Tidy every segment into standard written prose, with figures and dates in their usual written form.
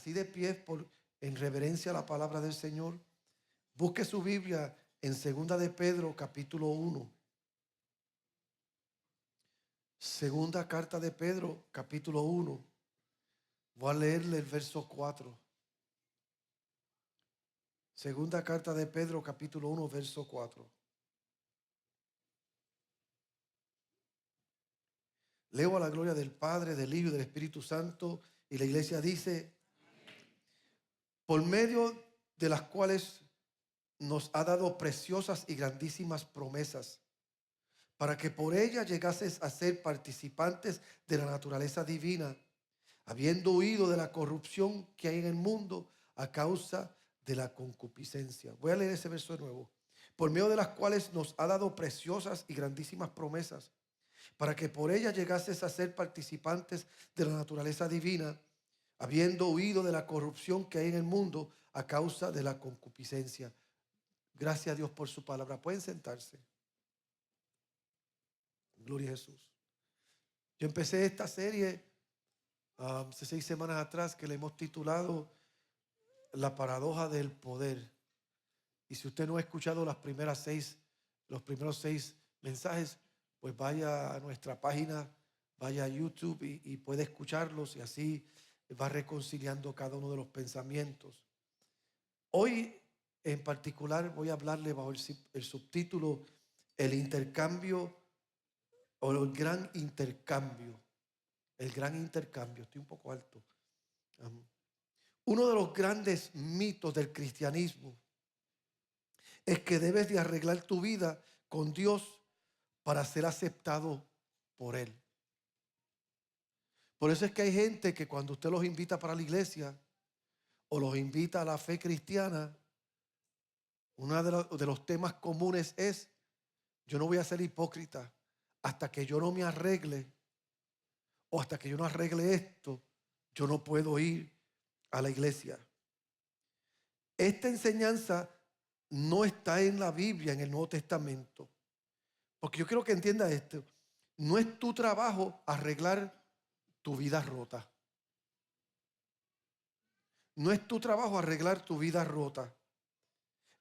así de pie en reverencia a la palabra del Señor. Busque su Biblia en 2 de Pedro, capítulo 1. Segunda carta de Pedro, capítulo 1. Voy a leerle el verso 4. Segunda carta de Pedro, capítulo 1, verso 4. Leo a la gloria del Padre, del Hijo y del Espíritu Santo. Y la iglesia dice: por medio de las cuales nos ha dado preciosas y grandísimas promesas, para que por ellas llegases a ser participantes de la naturaleza divina, habiendo huido de la corrupción que hay en el mundo a causa de la concupiscencia. Voy a leer ese verso de nuevo. Por medio de las cuales nos ha dado preciosas y grandísimas promesas, para que por ellas llegases a ser participantes de la naturaleza divina, habiendo huido de la corrupción que hay en el mundo a causa de la concupiscencia. Gracias a Dios por su palabra. Pueden sentarse. Gloria a Jesús. Yo empecé esta serie hace 6 semanas atrás, que le hemos titulado La paradoja del poder. Y si usted no ha escuchado los primeros 6 mensajes, pues vaya a nuestra página, vaya a YouTube y puede escucharlos, y así va reconciliando cada uno de los pensamientos. Hoy en particular voy a hablarle bajo el subtítulo El intercambio o el gran intercambio. El gran intercambio. Estoy un poco alto. Uno de los grandes mitos del cristianismo es que debes de arreglar tu vida con Dios para ser aceptado por Él. Por eso es que hay gente que cuando usted los invita para la iglesia o los invita a la fe cristiana, uno de los temas comunes es: yo no voy a ser hipócrita hasta que yo no me arregle, o hasta que yo no arregle esto, yo no puedo ir a la iglesia. Esta enseñanza no está en la Biblia, en el Nuevo Testamento. Porque yo quiero que entienda esto. No es tu trabajo arreglar tu vida rota. No es tu trabajo arreglar tu vida rota.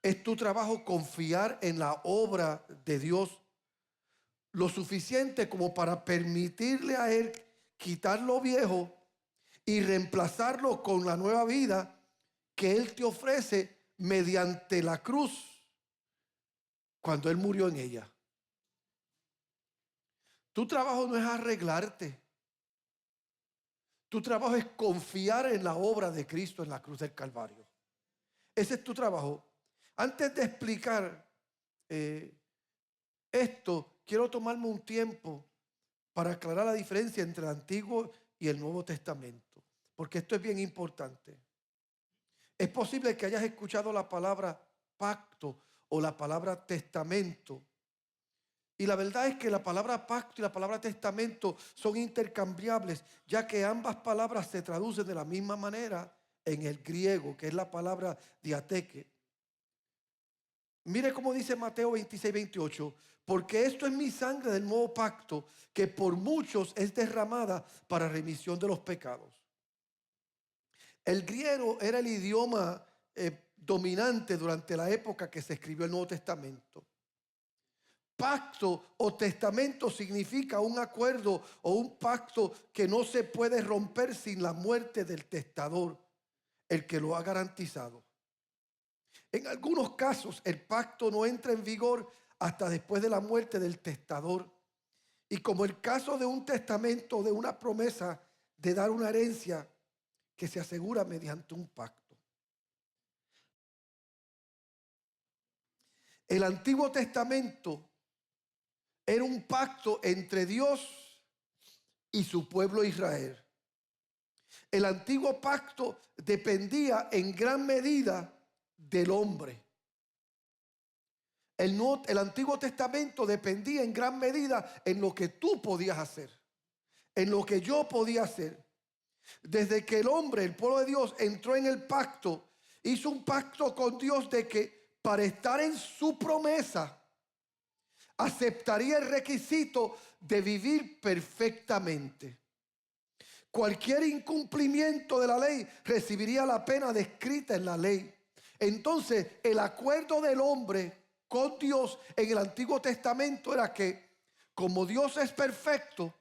Es tu trabajo confiar en la obra de Dios lo suficiente como para permitirle a Él quitar lo viejo y reemplazarlo con la nueva vida que Él te ofrece mediante la cruz cuando Él murió en ella. Tu trabajo no es arreglarte. Tu trabajo es confiar en la obra de Cristo en la cruz del Calvario. Ese es tu trabajo. Antes de explicar esto, quiero tomarme un tiempo para aclarar la diferencia entre el Antiguo y el Nuevo Testamento, porque esto es bien importante. Es posible que hayas escuchado la palabra pacto o la palabra testamento. Y la verdad es que la palabra pacto y la palabra testamento son intercambiables, ya que ambas palabras se traducen de la misma manera en el griego, que es la palabra diateque. Mire cómo dice Mateo 26:28. Porque esto es mi sangre del nuevo pacto, que por muchos es derramada para remisión de los pecados. El griego era el idioma dominante durante la época que se escribió el Nuevo Testamento. Pacto o testamento significa un acuerdo o un pacto que no se puede romper sin la muerte del testador, el que lo ha garantizado. En algunos casos el pacto no entra en vigor hasta después de la muerte del testador. Y como el caso de un testamento, de una promesa de dar una herencia que se asegura mediante un pacto. El Antiguo Testamento era un pacto entre Dios y su pueblo Israel. El antiguo pacto dependía en gran medida del hombre. El Antiguo Testamento dependía en gran medida en lo que tú podías hacer, en lo que yo podía hacer. Desde que el hombre, el pueblo de Dios, entró en el pacto, hizo un pacto con Dios de que para estar en su promesa, aceptaría el requisito de vivir perfectamente. Cualquier incumplimiento de la ley recibiría la pena descrita en la ley. Entonces, el acuerdo del hombre con Dios en el Antiguo Testamento era que, como Dios es perfecto,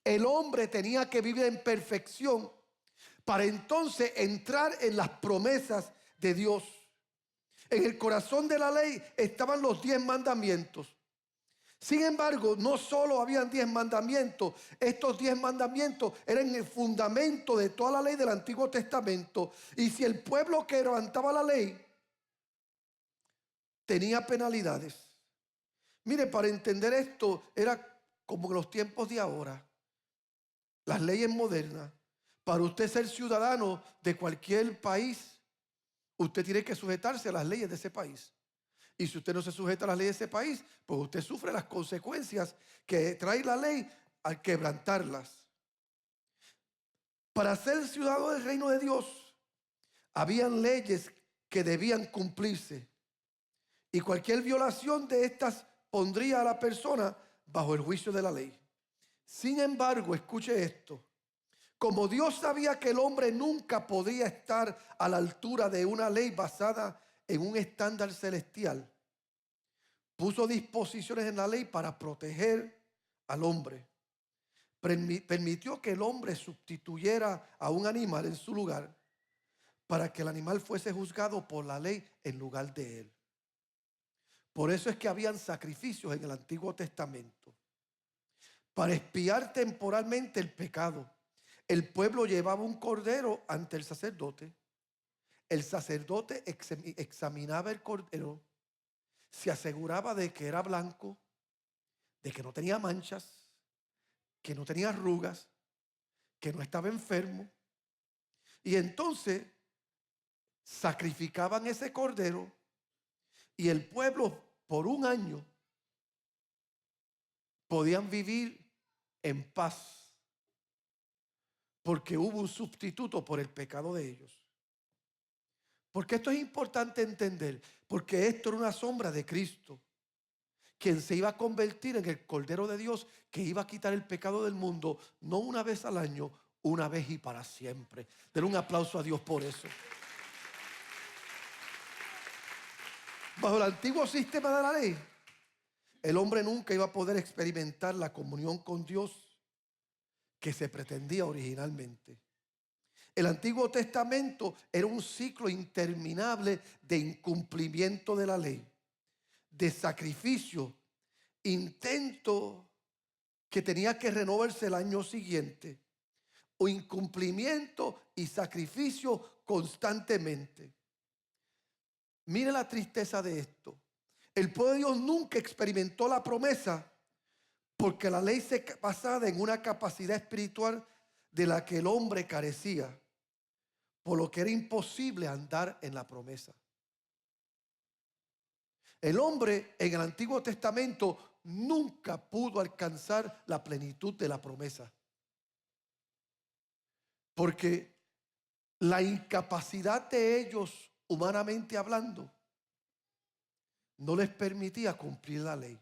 el hombre tenía que vivir en perfección para entonces entrar en las promesas de Dios. En el corazón de la ley estaban los 10 mandamientos. Sin embargo, no solo habían 10 mandamientos, estos 10 mandamientos eran el fundamento de toda la ley del Antiguo Testamento. Y si el pueblo que levantaba la ley tenía penalidades. Mire, para entender esto, era como en los tiempos de ahora, las leyes modernas. Para usted ser ciudadano de cualquier país, usted tiene que sujetarse a las leyes de ese país. Y si usted no se sujeta a las leyes de ese país, pues usted sufre las consecuencias que trae la ley al quebrantarlas. Para ser ciudadano del reino de Dios, habían leyes que debían cumplirse. Y cualquier violación de estas pondría a la persona bajo el juicio de la ley. Sin embargo, escuche esto. Como Dios sabía que el hombre nunca podía estar a la altura de una ley basada en un estándar celestial, puso disposiciones en la ley para proteger al hombre. Permitió que el hombre sustituyera a un animal en su lugar para que el animal fuese juzgado por la ley en lugar de él. Por eso es que habían sacrificios en el Antiguo Testamento para expiar temporalmente el pecado. El pueblo llevaba un cordero ante el sacerdote. El sacerdote examinaba el cordero, se aseguraba de que era blanco, de que no tenía manchas, que no tenía arrugas, que no estaba enfermo. Y entonces sacrificaban ese cordero y el pueblo por un año podían vivir en paz porque hubo un sustituto por el pecado de ellos. Porque esto es importante entender, porque esto era una sombra de Cristo, quien se iba a convertir en el Cordero de Dios, que iba a quitar el pecado del mundo, no una vez al año, una vez y para siempre. Den un aplauso a Dios por eso. Bajo el antiguo sistema de la ley, el hombre nunca iba a poder experimentar la comunión con Dios que se pretendía originalmente. El Antiguo Testamento era un ciclo interminable de incumplimiento de la ley, de sacrificio, intento que tenía que renovarse el año siguiente, o incumplimiento y sacrificio constantemente. Mire la tristeza de esto. El pueblo de Dios nunca experimentó la promesa porque la ley se basaba en una capacidad espiritual de la que el hombre carecía, por lo que era imposible andar en la promesa. El hombre en el Antiguo Testamento nunca pudo alcanzar la plenitud de la promesa, porque la incapacidad de ellos, humanamente hablando, no les permitía cumplir la ley.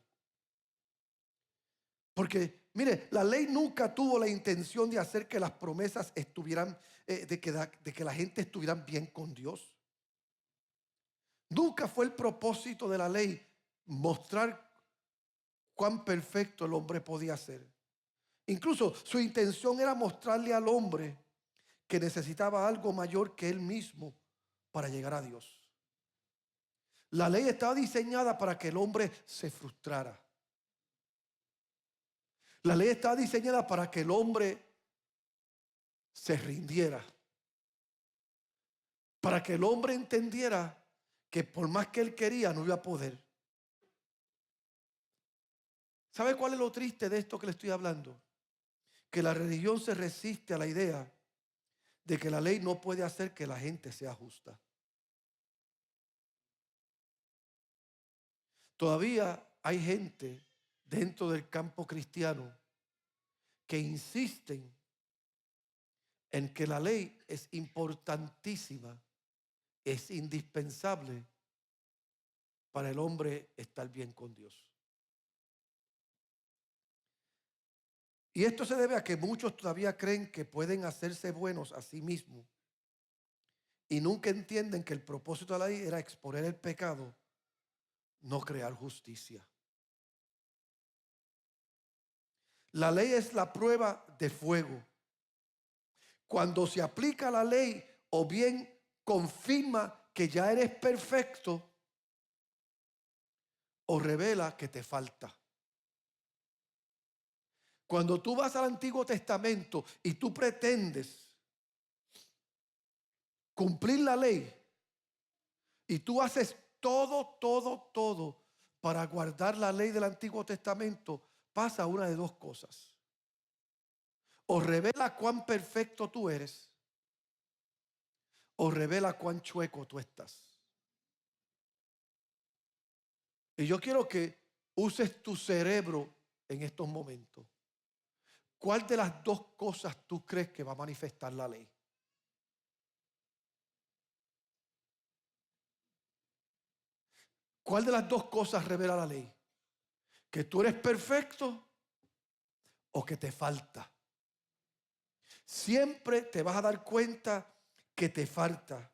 Porque, mire, la ley nunca tuvo la intención de hacer que las promesas estuvieran, de que la gente estuviera bien con Dios. Nunca fue el propósito de la ley mostrar cuán perfecto el hombre podía ser. Incluso su intención era mostrarle al hombre que necesitaba algo mayor que él mismo para llegar a Dios. La ley estaba diseñada para que el hombre se frustrara. La ley estaba diseñada para que el hombre se rindiera. Para que el hombre entendiera que por más que él quería no iba a poder. ¿Sabe cuál es lo triste de esto que le estoy hablando? Que la religión se resiste a la idea de que la ley no puede hacer que la gente sea justa. Todavía hay gente dentro del campo cristiano que insisten en que la ley es importantísima, es indispensable para el hombre estar bien con Dios. Y esto se debe a que muchos todavía creen que pueden hacerse buenos a sí mismos y nunca entienden que el propósito de la ley era exponer el pecado, no crear justicia. La ley es la prueba de fuego. Cuando se aplica la ley, o bien confirma que ya eres perfecto, o revela que te falta. Cuando tú vas al Antiguo Testamento y tú pretendes cumplir la ley y tú haces todo para guardar la ley del Antiguo Testamento, pasa una de dos cosas. O revela cuán perfecto tú eres, o revela cuán chueco tú estás. Y yo quiero que uses tu cerebro en estos momentos. ¿Cuál de las dos cosas tú crees que va a manifestar la ley? ¿Cuál de las dos cosas revela la ley? ¿Que tú eres perfecto o que te falta? Siempre te vas a dar cuenta que te falta.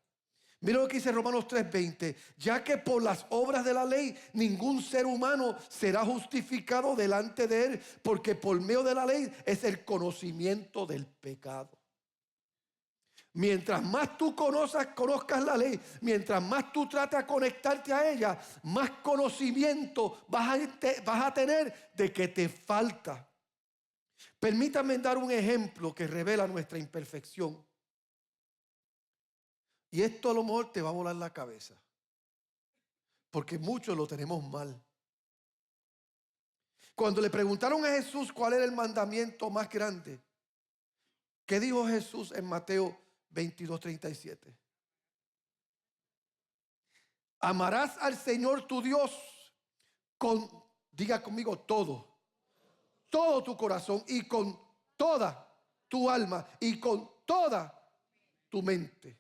Mira lo que dice Romanos 3:20. Ya que por las obras de la ley ningún ser humano será justificado delante de él, porque por medio de la ley es el conocimiento del pecado. Mientras más tú conozcas la ley, mientras más tú tratas de conectarte a ella, más conocimiento vas a tener de que te falta. Permítame dar un ejemplo que revela nuestra imperfección. Y esto a lo mejor te va a volar la cabeza, porque muchos lo tenemos mal. Cuando le preguntaron a Jesús cuál era el mandamiento más grande, ¿qué dijo Jesús en Mateo 22:37? Amarás al Señor tu Dios con, diga conmigo, todo tu corazón y con toda tu alma y con toda tu mente.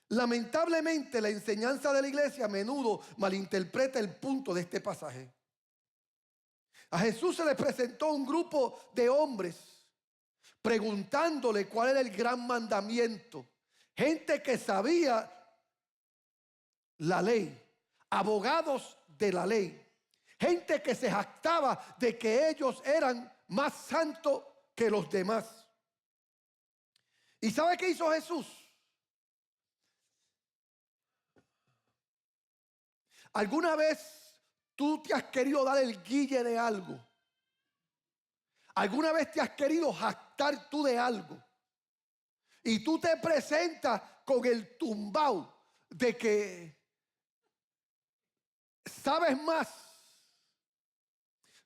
Lamentablemente, la enseñanza de la iglesia a menudo malinterpreta el punto de este pasaje. A Jesús se le presentó un grupo de hombres preguntándole cuál era el gran mandamiento. Gente que sabía la ley, abogados de la ley, gente que se jactaba de que ellos eran más santos que los demás. ¿Y sabe qué hizo Jesús? ¿Alguna vez tú te has querido dar el guille de algo? ¿Alguna vez te has querido jactar tú de algo? Y tú te presentas con el tumbao de que sabes más.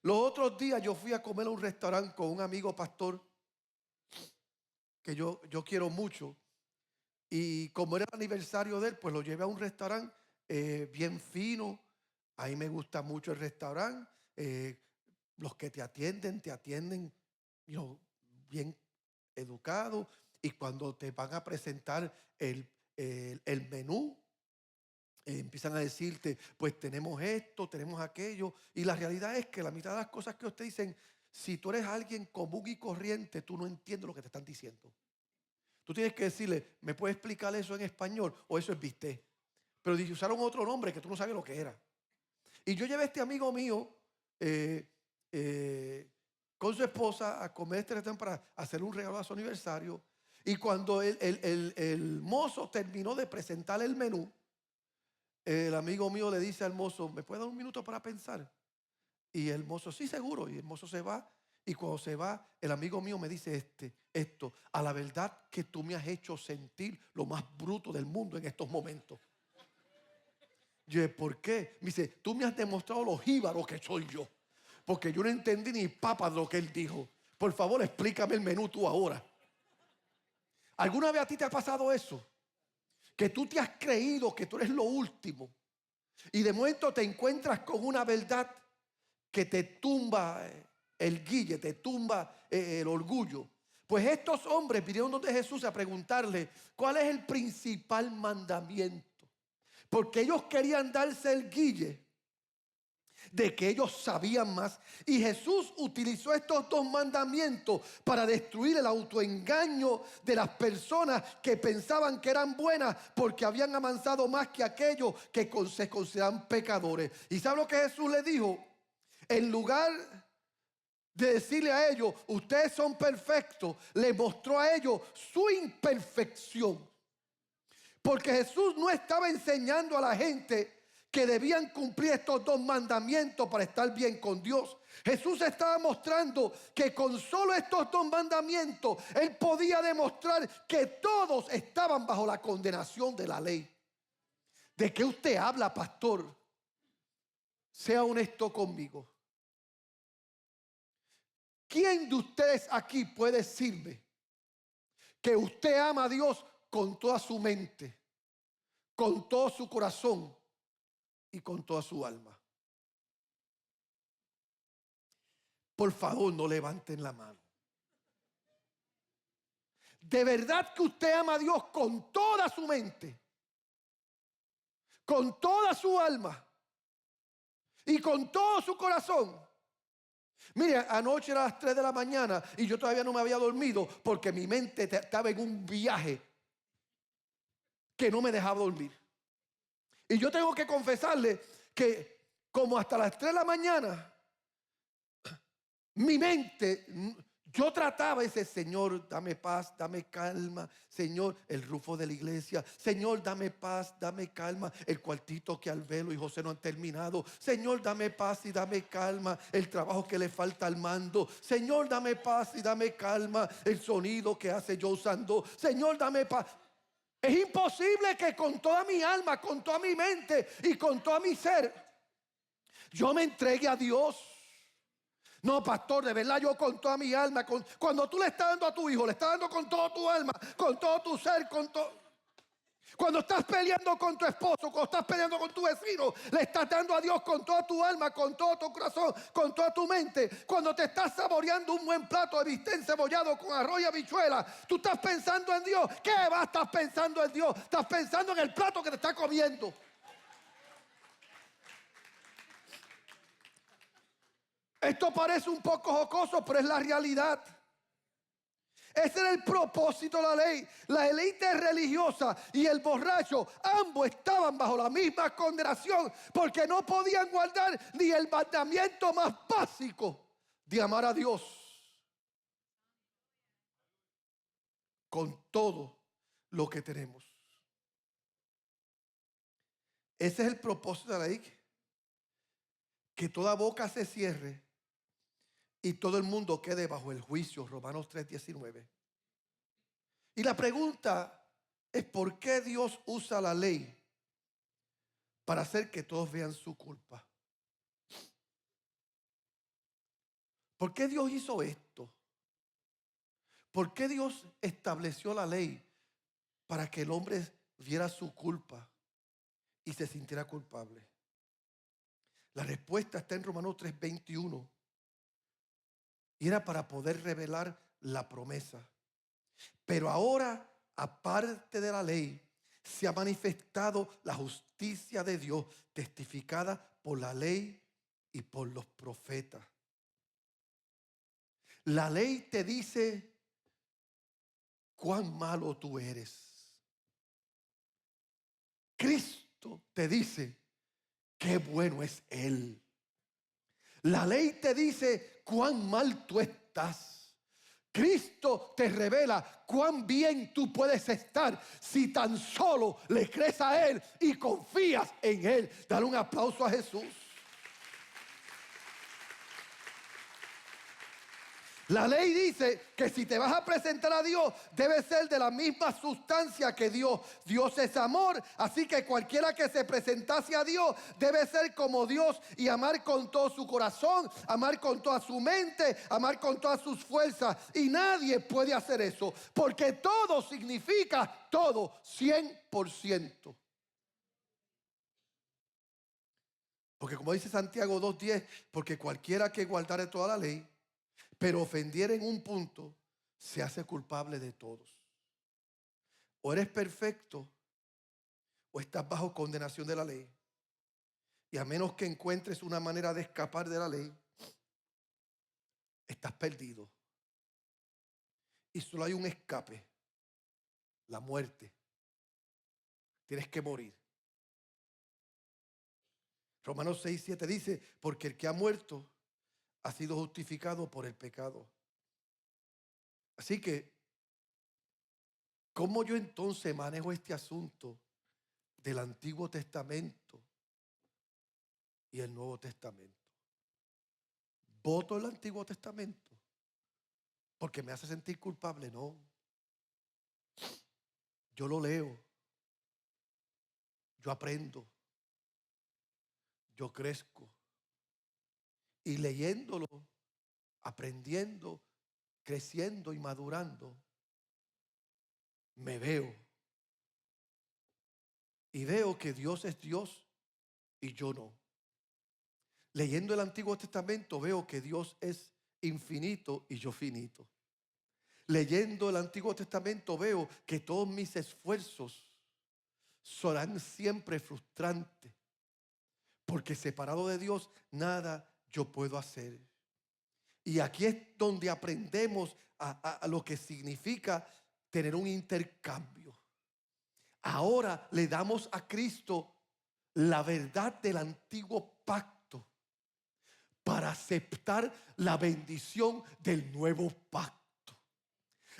Los otros días yo fui a comer a un restaurante con un amigo pastor que yo quiero mucho. Y como era el aniversario de él, pues lo llevé a un restaurante bien fino. A mí me gusta mucho el restaurante. Los que te atienden, bien educado. Y cuando te van a presentar el menú, empiezan a decirte, pues tenemos esto, tenemos aquello. Y la realidad es que la mitad de las cosas que ustedes dicen, si tú eres alguien común y corriente, tú no entiendes lo que te están diciendo. Tú tienes que decirle, ¿me puedes explicar eso en español? O eso es bistec. Pero usaron otro nombre que tú no sabes lo que era. Y yo llevé a este amigo mío con su esposa a comer este restaurante para hacer un regalo a su aniversario. Y cuando el mozo terminó de presentar el menú, el amigo mío le dice al mozo, ¿me puede dar un minuto para pensar? Y el mozo, sí, seguro. Y el mozo se va. Y cuando se va, el amigo mío me dice esto. A la verdad que tú me has hecho sentir lo más bruto del mundo en estos momentos. Yo, ¿por qué? Me dice, tú me has demostrado lo jíbaro que soy yo. Porque yo no entendí ni papa de lo que él dijo. Por favor, explícame el menú tú ahora. ¿Alguna vez a ti te ha pasado eso? Que tú te has creído que tú eres lo último. Y de momento te encuentras con una verdad que te tumba el guille, te tumba el orgullo. Pues estos hombres vinieron donde Jesús a preguntarle cuál es el principal mandamiento. Porque ellos querían darse el guille de que ellos sabían más. Y Jesús utilizó estos dos mandamientos para destruir el autoengaño de las personas que pensaban que eran buenas porque habían avanzado más que aquellos que se consideran pecadores. ¿Y sabe lo que Jesús le dijo? En lugar de decirle a ellos, ustedes son perfectos, le mostró a ellos su imperfección. Porque Jesús no estaba enseñando a la gente que debían cumplir estos dos mandamientos para estar bien con Dios. Jesús estaba mostrando que con solo estos dos mandamientos Él podía demostrar que todos estaban bajo la condenación de la ley. ¿De qué usted habla, pastor? Sea honesto conmigo. ¿Quién de ustedes aquí puede decirme que usted ama a Dios con toda su mente, con todo su corazón y con toda su alma? Por favor, no levanten la mano. ¿De verdad que usted ama a Dios con toda su mente, con toda su alma y con todo su corazón? Mire, anoche era las 3 de la mañana y yo todavía no me había dormido porque mi mente estaba en un viaje que no me dejaba dormir. Y yo tengo que confesarle que como hasta las 3 de la mañana, mi mente, yo trataba ese Señor, dame paz, dame calma. Señor, el rufo de la iglesia. Señor, dame paz, dame calma. El cuartito que Albelo y José no han terminado. Señor, dame paz y dame calma. El trabajo que le falta al mando. Señor, dame paz y dame calma. El sonido que hace yo usando. Señor, dame paz. Es imposible que con toda mi alma, con toda mi mente y con todo mi ser, yo me entregue a Dios. No, pastor, de verdad yo con toda mi alma, cuando tú le estás dando a tu hijo, le estás dando con todo tu alma, con todo tu ser, con todo. Cuando estás peleando con tu esposo, cuando estás peleando con tu vecino, le estás dando a Dios con toda tu alma, con todo tu corazón, con toda tu mente. Cuando te estás saboreando un buen plato de bistec cebollado con arroz y habichuela, tú estás pensando en Dios. ¿Qué va? Estás pensando en Dios. Estás pensando en el plato que te estás comiendo. Esto parece un poco jocoso, pero es la realidad. Ese era el propósito de la ley. La élite religiosa y el borracho, ambos estaban bajo la misma condenación porque no podían guardar ni el mandamiento más básico de amar a Dios con todo lo que tenemos. Ese es el propósito de la ley. Que toda boca se cierre y todo el mundo quede bajo el juicio. Romanos 3:19. Y la pregunta es: ¿por qué Dios usa la ley para hacer que todos vean su culpa? ¿Por qué Dios hizo esto? ¿Por qué Dios estableció la ley para que el hombre viera su culpa y se sintiera culpable? La respuesta está en Romanos 3:21. Y era para poder revelar la promesa. Pero ahora, aparte de la ley, se ha manifestado la justicia de Dios, testificada por la ley y por los profetas. La ley te dice cuán malo tú eres. Cristo te dice qué bueno es Él. La ley te dice cuán mal tú estás. Cristo te revela cuán bien tú puedes estar si tan solo le crees a Él y confías en Él. Dale un aplauso a Jesús. La ley dice que si te vas a presentar a Dios, debe ser de la misma sustancia que Dios. Dios es amor, así que cualquiera que se presentase a Dios debe ser como Dios y amar con todo su corazón, amar con toda su mente, amar con todas sus fuerzas. Y nadie puede hacer eso, porque todo significa todo, 100%. Porque como dice Santiago 2:10, porque cualquiera que guardare toda la ley, pero ofendiera en un punto, se hace culpable de todos. O eres perfecto o estás bajo condenación de la ley. Y a menos que encuentres una manera de escapar de la ley, estás perdido. Y solo hay un escape: la muerte. Tienes que morir. Romanos 6:7 dice: porque el que ha muerto ha sido justificado por el pecado. Así que, ¿cómo yo entonces manejo este asunto del Antiguo Testamento y el Nuevo Testamento? ¿Voto el Antiguo Testamento porque me hace sentir culpable? No. Yo lo leo, yo aprendo, yo crezco. Y leyéndolo, aprendiendo, creciendo y madurando, me veo. Y veo que Dios es Dios y yo no. Leyendo el Antiguo Testamento veo que Dios es infinito y yo finito. Leyendo el Antiguo Testamento veo que todos mis esfuerzos serán siempre frustrantes, porque separado de Dios nada yo puedo hacer. Y aquí es donde aprendemos a lo que significa tener un intercambio. Ahora le damos a Cristo la verdad del antiguo pacto para aceptar la bendición del nuevo pacto.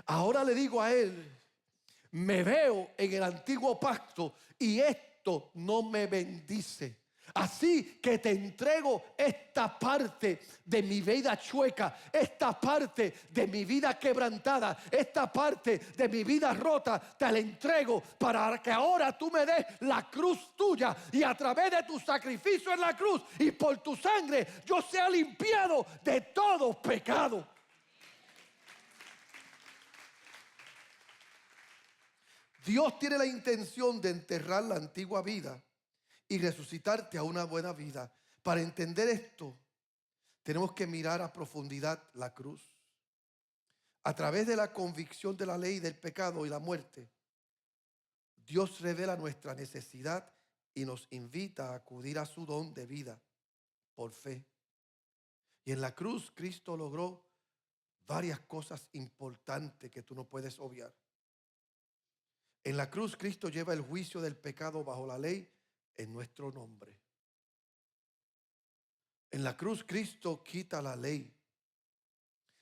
Ahora le digo a Él: me veo en el antiguo pacto y esto no me bendice. Así que te entrego esta parte de mi vida chueca, esta parte de mi vida quebrantada, esta parte de mi vida rota. Te la entrego para que ahora tú me des la cruz tuya, y a través de tu sacrificio en la cruz y por tu sangre yo sea limpiado de todo pecado. Dios tiene la intención de enterrar la antigua vida y resucitarte a una buena vida. Para entender esto, tenemos que mirar a profundidad la cruz. A través de la convicción de la ley del pecado y la muerte, Dios revela nuestra necesidad y nos invita a acudir a su don de vida por fe. Y en la cruz Cristo logró varias cosas importantes que tú no puedes obviar. En la cruz Cristo lleva el juicio del pecado bajo la ley en nuestro nombre. En la cruz Cristo quita la ley.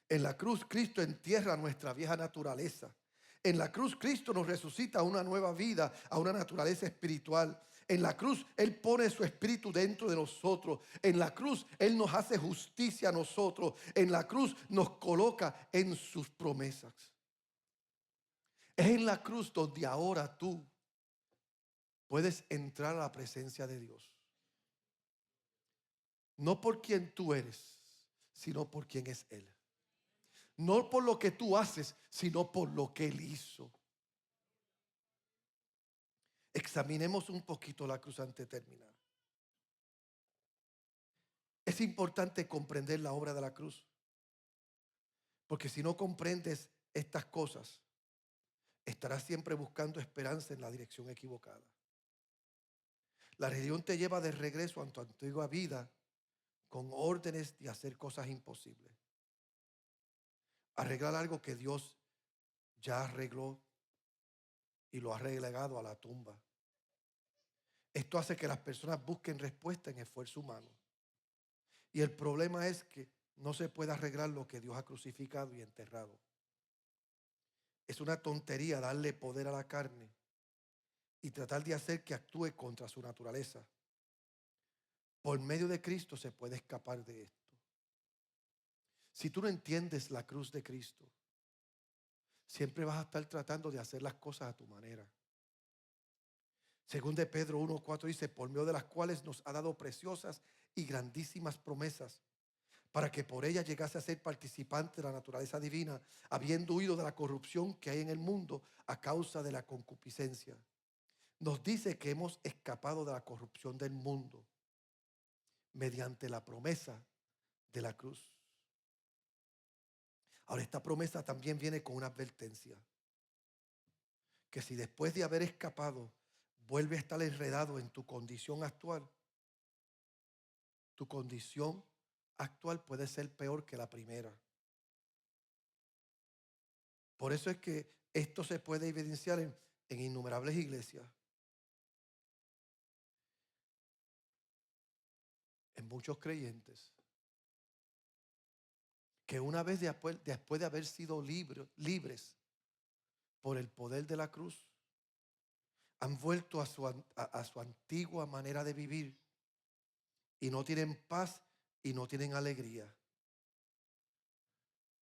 En la cruz Cristo entierra nuestra vieja naturaleza. En la cruz Cristo nos resucita a una nueva vida, a una naturaleza espiritual. En la cruz Él pone su espíritu dentro de nosotros. En la cruz Él nos hace justicia a nosotros. En la cruz nos coloca en sus promesas. Es en la cruz donde ahora tú puedes entrar a la presencia de Dios. No por quien tú eres, sino por quien es Él. No por lo que tú haces, sino por lo que Él hizo. Examinemos un poquito la cruz antes de terminar. Es importante comprender la obra de la cruz, porque si no comprendes estas cosas, estarás siempre buscando esperanza en la dirección equivocada. La religión te lleva de regreso a tu antigua vida con órdenes de hacer cosas imposibles. Arreglar algo que Dios ya arregló y lo ha relegado a la tumba. Esto hace que las personas busquen respuesta en esfuerzo humano. Y el problema es que no se puede arreglar lo que Dios ha crucificado y enterrado. Es una tontería darle poder a la carne y tratar de hacer que actúe contra su naturaleza. Por medio de Cristo se puede escapar de esto. Si tú no entiendes la cruz de Cristo, siempre vas a estar tratando de hacer las cosas a tu manera. Según de Pedro 1:4 dice: por medio de las cuales nos ha dado preciosas y grandísimas promesas, para que por ella llegase a ser participante de la naturaleza divina, habiendo huido de la corrupción que hay en el mundo a causa de la concupiscencia. Nos dice que hemos escapado de la corrupción del mundo mediante la promesa de la cruz. Ahora, esta promesa también viene con una advertencia: que si después de haber escapado vuelve a estar enredado en tu condición actual, tu condición actual puede ser peor que la primera. Por eso es que esto se puede evidenciar en innumerables iglesias. En muchos creyentes que una vez después de haber sido libres por el poder de la cruz, han vuelto a su antigua manera de vivir y no tienen paz y no tienen alegría.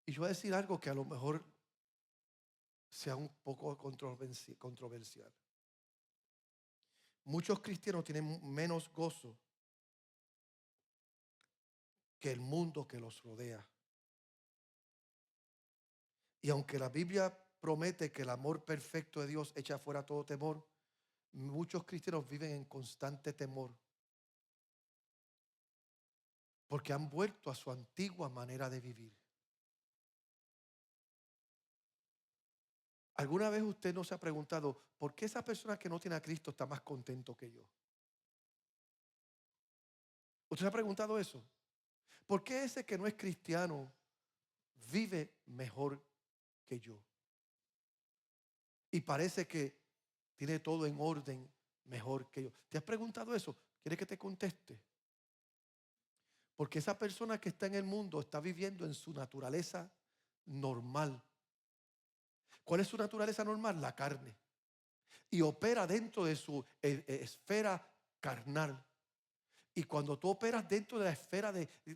Y yo voy a decir algo que a lo mejor sea un poco controversial. Muchos cristianos tienen menos gozo que el mundo que los rodea. Y aunque la Biblia promete que el amor perfecto de Dios echa fuera todo temor, muchos cristianos viven en constante temor porque han vuelto a su antigua manera de vivir. ¿Alguna vez usted no se ha preguntado por qué esa persona que no tiene a Cristo está más contento que yo? ¿Usted se ha preguntado eso? ¿Por qué ese que no es cristiano vive mejor que yo? Y parece que tiene todo en orden mejor que yo. ¿Te has preguntado eso? ¿Quieres que te conteste? Porque esa persona que está en el mundo está viviendo en su naturaleza normal. ¿Cuál es su naturaleza normal? La carne. Y opera dentro de su esfera carnal. Y cuando tú operas dentro de la esfera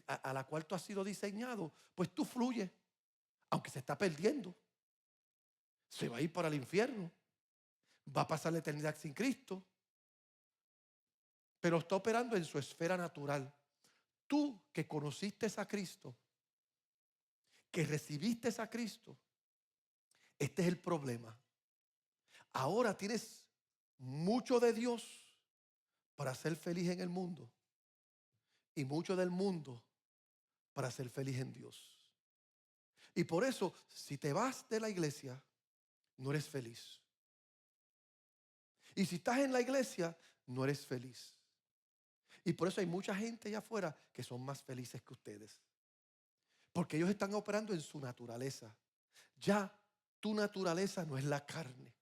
a la cual tú has sido diseñado, pues tú fluyes, aunque se está perdiendo. Se va a ir para el infierno. Va a pasar la eternidad sin Cristo. Pero está operando en su esfera natural. Tú que conociste a Cristo, que recibiste a Cristo, este es el problema. Ahora tienes mucho de Dios para ser feliz en el mundo y mucho del mundo para ser feliz en Dios. Y por eso, si te vas de la iglesia, no eres feliz. Y si estás en la iglesia, no eres feliz. Y por eso hay mucha gente allá afuera que son más felices que ustedes. Porque ellos están operando en su naturaleza. Ya tu naturaleza no es la carne.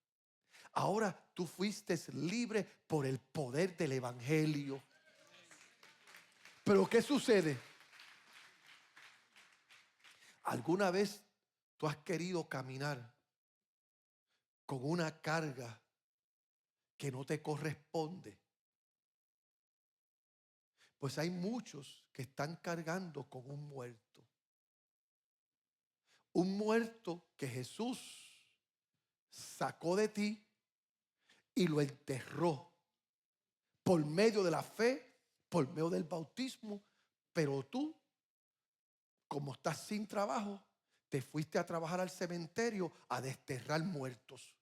Ahora tú fuiste libre por el poder del evangelio. Pero ¿qué sucede? ¿Alguna vez tú has querido caminar con una carga que no te corresponde? Pues hay muchos que están cargando con un muerto. Un muerto que Jesús sacó de ti y lo enterró por medio de la fe, por medio del bautismo. Pero tú, como estás sin trabajo, te fuiste a trabajar al cementerio a desterrar muertos.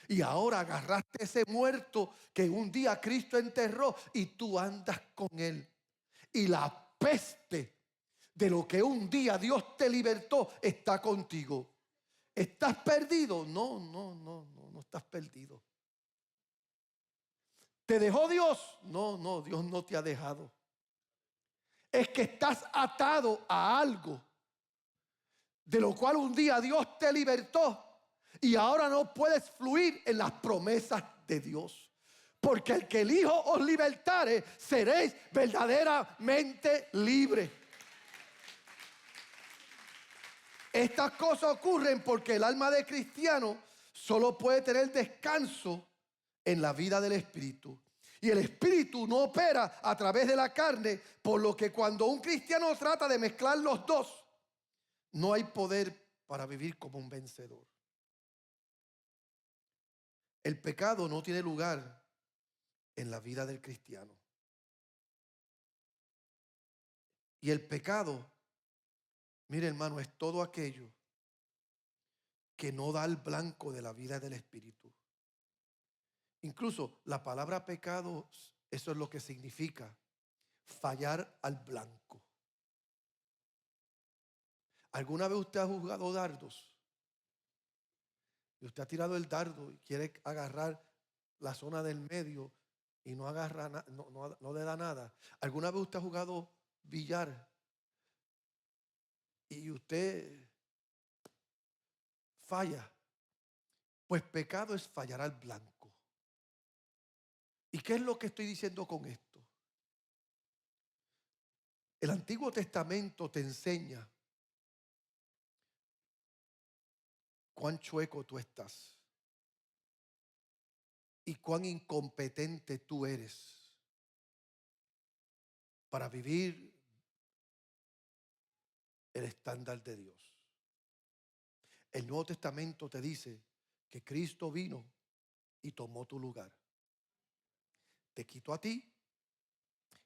Y ahora agarraste ese muerto que un día Cristo enterró y tú andas con él. Y la peste de lo que un día Dios te libertó está contigo. ¿Estás perdido? No estás perdido. ¿Te dejó Dios? No, Dios no te ha dejado. Es que estás atado a algo de lo cual un día Dios te libertó y ahora no puedes fluir en las promesas de Dios. Porque el que el Hijo os libertare, seréis verdaderamente libres. Estas cosas ocurren porque el alma de cristiano solo puede tener descanso en la vida del Espíritu. Y el Espíritu no opera a través de la carne, por lo que cuando un cristiano trata de mezclar los dos, no hay poder para vivir como un vencedor. El pecado no tiene lugar en la vida del cristiano. Y el pecado, mire hermano, es todo aquello que no da el blanco de la vida del Espíritu. Incluso la palabra pecado, eso es lo que significa fallar al blanco. ¿Alguna vez usted ha jugado dardos? Y usted ha tirado el dardo y quiere agarrar la zona del medio y no agarra, no le da nada. ¿Alguna vez usted ha jugado billar y usted falla? Pues pecado es fallar al blanco. ¿Y qué es lo que estoy diciendo con esto? El Antiguo Testamento te enseña cuán chueco tú estás y cuán incompetente tú eres para vivir el estándar de Dios. El Nuevo Testamento te dice que Cristo vino y tomó tu lugar. Te quitó a ti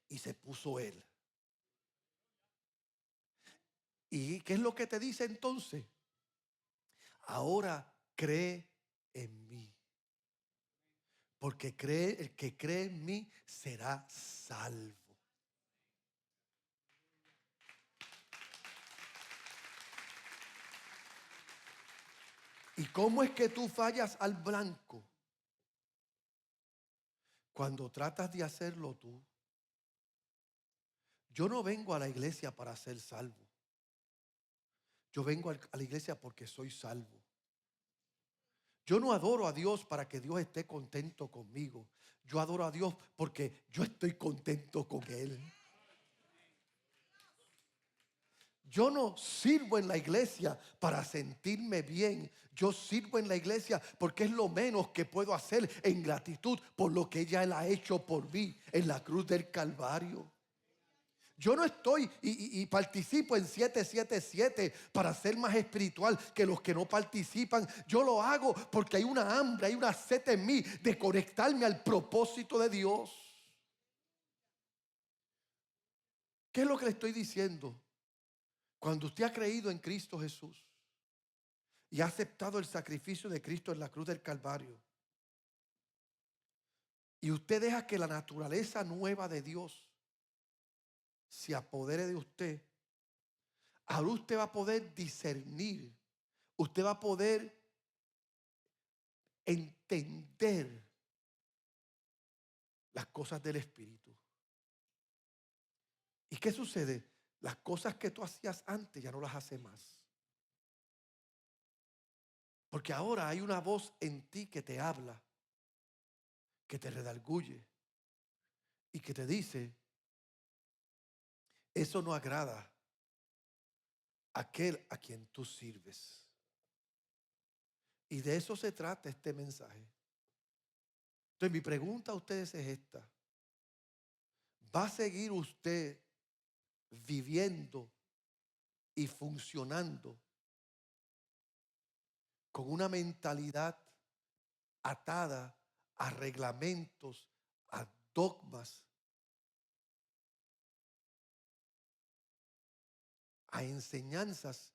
y se puso Él. ¿Y qué es lo que te dice entonces? Ahora cree en mí. Porque el que cree en mí será salvo. ¿Y cómo es que tú fallas al blanco? Cuando tratas de hacerlo tú. Yo no vengo a la iglesia para ser salvo. Yo vengo a la iglesia porque soy salvo. Yo no adoro a Dios para que Dios esté contento conmigo. Yo adoro a Dios porque yo estoy contento con Él. Yo no sirvo en la iglesia para sentirme bien. Yo sirvo en la iglesia porque es lo menos que puedo hacer en gratitud por lo que ella Él ha hecho por mí en la cruz del Calvario. Yo no estoy y participo en 777 para ser más espiritual que los que no participan. Yo lo hago porque hay una hambre, hay una sed en mí de conectarme al propósito de Dios. ¿Qué es lo que le estoy diciendo? Cuando usted ha creído en Cristo Jesús y ha aceptado el sacrificio de Cristo en la cruz del Calvario, y usted deja que la naturaleza nueva de Dios se apodere de usted, ahora usted va a poder discernir, usted va a poder entender las cosas del Espíritu. ¿Y qué sucede? Las cosas que tú hacías antes ya no las hace más. Porque ahora hay una voz en ti que te habla, que te redarguye y que te dice, eso no agrada a aquel a quien tú sirves. Y de eso se trata este mensaje. Entonces mi pregunta a ustedes es esta. ¿Va a seguir usted viviendo y funcionando con una mentalidad atada a reglamentos, a dogmas, a enseñanzas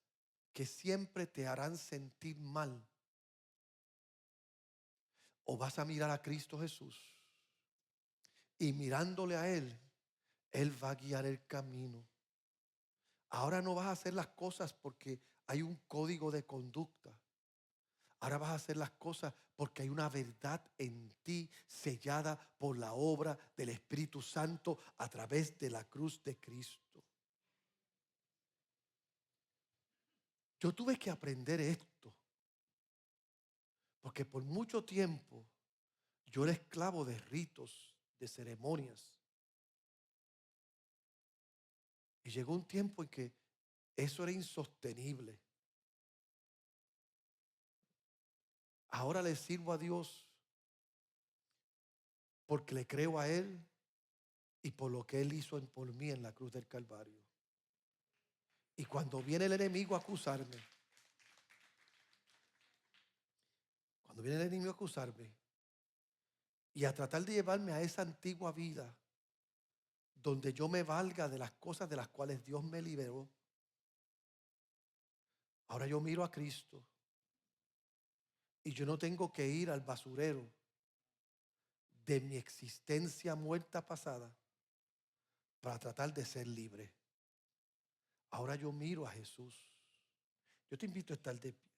que siempre te harán sentir mal? ¿O vas a mirar a Cristo Jesús y mirándole a Él, Él va a guiar el camino? Ahora no vas a hacer las cosas porque hay un código de conducta. Ahora vas a hacer las cosas porque hay una verdad en ti sellada por la obra del Espíritu Santo a través de la cruz de Cristo. Yo tuve que aprender esto porque por mucho tiempo yo era esclavo de ritos, de ceremonias. Y llegó un tiempo en que eso era insostenible. Ahora le sirvo a Dios porque le creo a Él y por lo que Él hizo por mí en la cruz del Calvario. Y cuando viene el enemigo a acusarme, cuando viene el enemigo a acusarme y a tratar de llevarme a esa antigua vida donde yo me valga de las cosas de las cuales Dios me liberó, ahora yo miro a Cristo y yo no tengo que ir al basurero de mi existencia muerta pasada para tratar de ser libre. Ahora yo miro a Jesús. Yo te invito a estar de pie.